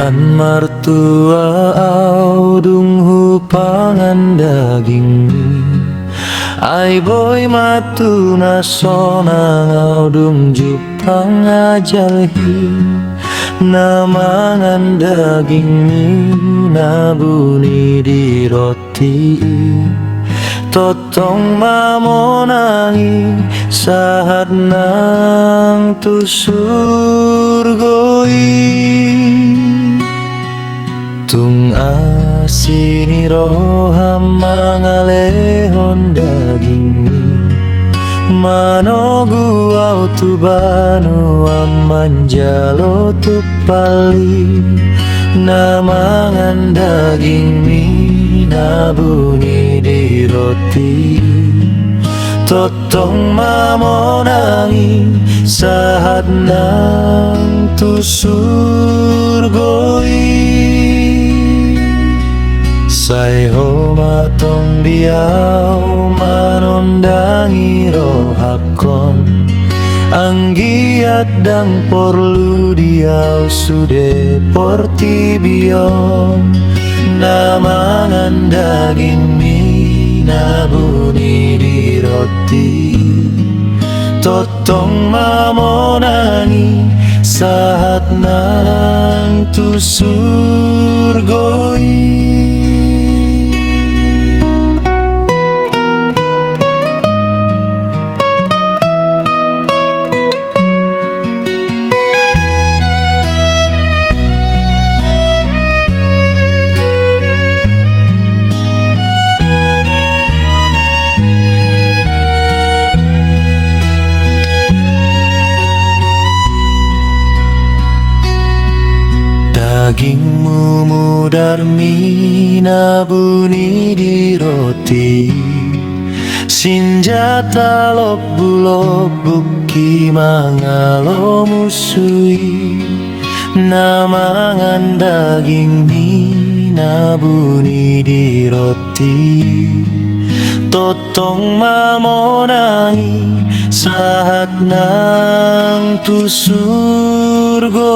An martua audung hupangan daging ai boy matu nasona ngaudung jupang ajalhi namangan daging nabuni di roti totong mamonangi sahat nang tu surgoi tung asini roham mangalehon daging manogu au tu banu amanjalo tu pali namangan daging nabuni di roti totong mamonangi sahat nang tu surgoi sai ho matong diau manondangi rohakon anggiat dang porlu diau sude portibion namangan daging nabuni di roti totong mamonangi sahat nang tu surgoi dagingmu mudar nabuni di roti senjata lobbu buki mangalo musui namangan daging nabuni di roti totong mamonangi sahat nang tu surgoi